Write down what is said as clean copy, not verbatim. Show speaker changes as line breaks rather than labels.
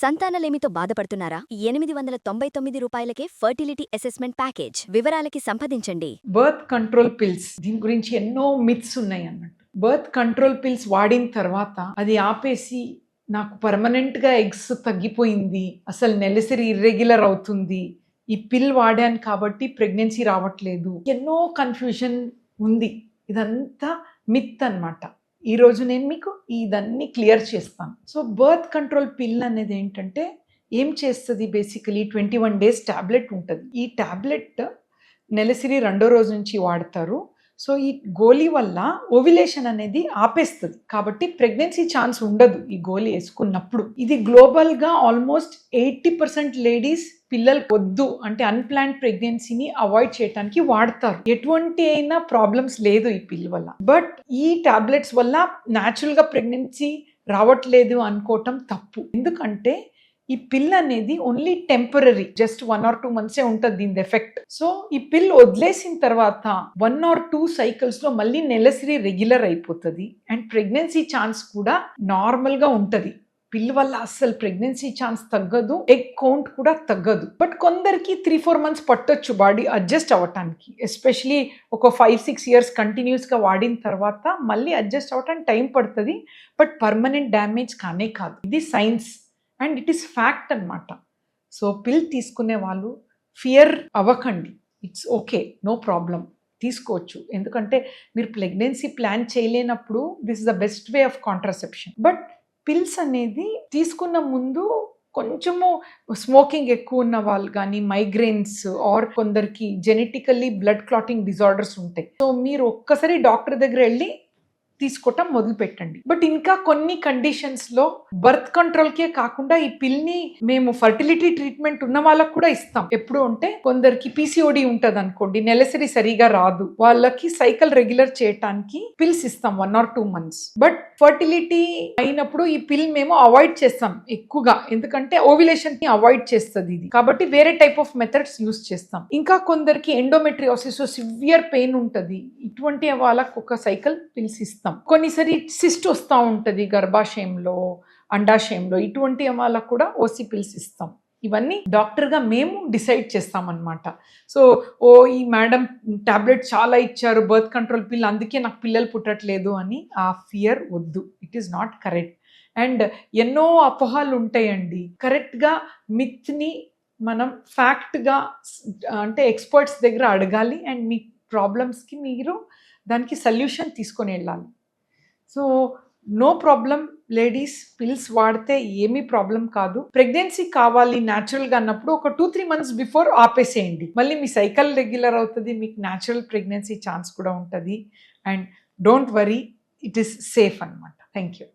సంతానలేమితో బాధపడుతున్నారా? 899 రూపాయలకే fertility assessment package. వివరాలకి సంప్రదించండి.
బర్త్ కంట్రోల్ పిల్స్, దీని గురించి ఎన్నో మిత్స్ ఉన్నాయి అన్నట్టు. బర్త్ కంట్రోల్ పిల్స్ వాడిన తర్వాత అది ఆపేసి నాకు పర్మనెంట్ గా ఎగ్స్ తగ్గిపోయింది, అసలు నెలసరి ఇర్రెగ్యులర్ అవుతుంది, ఈ పిల్ వాడాను కాబట్టి ప్రెగ్నెన్సీ రావట్లేదు, ఎన్నో కన్ఫ్యూజన్ ఉంది. ఇదంతా మిత్ అన్నమాట. ఈ రోజు నేను మీకు ఇదన్నీ క్లియర్ చేస్తాను. సో బర్త్ కంట్రోల్ పిల్ అనేది ఏంటంటే ఏం చేస్తుంది, బేసికలీ 21 days టాబ్లెట్ ఉంటుంది. ఈ టాబ్లెట్ నెలసరి 2వ రోజు నుంచి వాడతారు. సో ఈ గోళీ వల్ల ఓవిలేషన్ అనేది ఆపేస్తుంది, కాబట్టి ప్రెగ్నెన్సీ ఛాన్స్ ఉండదు ఈ గోళీ వేసుకున్నప్పుడు. ఇది గ్లోబల్ గా ఆల్మోస్ట్ 80% లేడీస్ పిల్లలు వద్దు అంటే అన్ప్లాన్డ్ ప్రెగ్నెన్సీని అవాయిడ్ చేయడానికి వాడతారు. ఎటువంటి అయినా ప్రాబ్లమ్స్ లేదు ఈ పిల్ వల్ల. బట్ ఈ టాబ్లెట్స్ వల్ల న్యాచురల్ గా ప్రెగ్నెన్సీ రావట్లేదు అనుకోవటం తప్పు. ఎందుకంటే ఈ పిల్ అనేది only temporary, just 1 or 2 months ఉంటుంది దీని ఎఫెక్ట్. సో ఈ పిల్ వదిలేసిన తర్వాత 1 or 2 cycles లో మళ్ళీ నెలసరి రెగ్యులర్ అయిపోతుంది అండ్ ప్రెగ్నెన్సీ ఛాన్స్ కూడా నార్మల్ గా ఉంటది. పిల్ వల్ల అస్సలు ప్రెగ్నెన్సీ ఛాన్స్ తగ్గదు, ఎగ్ కౌంట్ కూడా తగ్గదు. బట్ కొందరికి 3-4 months పట్టొచ్చు బాడీ అడ్జస్ట్ అవ్వటానికి. ఎస్పెషలీ ఒక 5-6 years కంటిన్యూస్ గా వాడిన తర్వాత మళ్ళీ అడ్జస్ట్ అవ్వటానికి టైం పడుతుంది. బట్ పర్మనెంట్ డ్యామేజ్ కానే కాదు. ఇది science and it is fact అన్నమాట. సో పిల్ తీసుకునే వాళ్ళు ఫియర్ అవ్వకండి. ఇట్స్ ఓకే, నో ప్రాబ్లం, తీసుకోవచ్చు. ఎందుకంటే మీరు ప్రెగ్నెన్సీ ప్లాన్ చేయలేనప్పుడు this is the best way of contraception. But pills అనేది తీసుకున్న ముందు కొంచెము స్మోకింగ్ ఎక్కువ ఉన్న వాళ్ళు కానీ, మైగ్రేన్స్ ఆర్ కొందరికి జెనెటికల్లీ బ్లడ్ క్లాటింగ్ డిజార్డర్స్ ఉంటాయి. సో మీరు ఒక్కసారి డాక్టర్ దగ్గర వెళ్ళి తీసుకోవటం మొదలు పెట్టండి. బట్ ఇంకా కొన్ని కండిషన్స్ లో బర్త్ కంట్రోల్ కే కాకుండా ఈ పిల్ ని మేము ఫర్టిలిటీ ట్రీట్మెంట్ ఉన్న వాళ్ళకు కూడా ఇస్తాం. ఎప్పుడు అంటే కొందరికి పీసీఓడి ఉంటది అనుకోండి, నెలసరి సరిగా రాదు, వాళ్ళకి సైకిల్ రెగ్యులర్ చేయటానికి పిల్స్ ఇస్తాం 1 or 2 months. బట్ ఫర్టిలిటీ అయినప్పుడు ఈ పిల్ మేము అవాయిడ్ చేస్తాం ఎక్కువగా, ఎందుకంటే ఓవిలేషన్ ని అవాయిడ్ చేస్తుంది ఇది. కాబట్టి వేరే టైప్ ఆఫ్ మెథడ్స్ యూస్ చేస్తాం. ఇంకా కొందరికి ఎండోమెట్రియోసిస్ సివియర్ పెయిన్ ఉంటది, ఇటువంటి వాళ్ళకు ఒక సైకిల్ పిల్స్ ఇస్తాం. కొన్నిసారి సిస్ట్ వస్తూ ఉంటుంది గర్భాశయంలో, అండాశయంలో, ఇటువంటి వాళ్ళకు కూడా ఓసి పిల్స్ ఇస్తాం. ఇవన్నీ డాక్టర్గా మేము డిసైడ్ చేస్తామన్నమాట. సో ఈ మేడం టాబ్లెట్ చాలా ఇచ్చారు బర్త్ కంట్రోల్ పిల్, అందుకే నాకు పిల్లలు పుట్టట్లేదు అని ఆ ఫియర్ వద్దు. It is not correct. And ఎన్నో అపోహలు ఉంటాయండి. కరెక్ట్గా మిత్ని మనం ఫ్యాక్ట్గా అంటే ఎక్స్పర్ట్స్ దగ్గర అడగాలి అండ్ మీ ప్రాబ్లమ్స్కి మీరు దానికి సొల్యూషన్ తీసుకొని వెళ్ళాలి. So no problem ladies, pills వాడితే ఏమీ ప్రాబ్లం కాదు. ప్రెగ్నెన్సీ కావాలి న్యాచురల్గా అన్నప్పుడు ఒక 2-3 months బిఫోర్ ఆపేసేయండి. మళ్ళీ మీ సైకిల్ రెగ్యులర్ అవుతుంది, మీకు న్యాచురల్ ప్రెగ్నెన్సీ ఛాన్స్ కూడా ఉంటుంది. And don't worry, it is safe అన్నమాట. Thank you.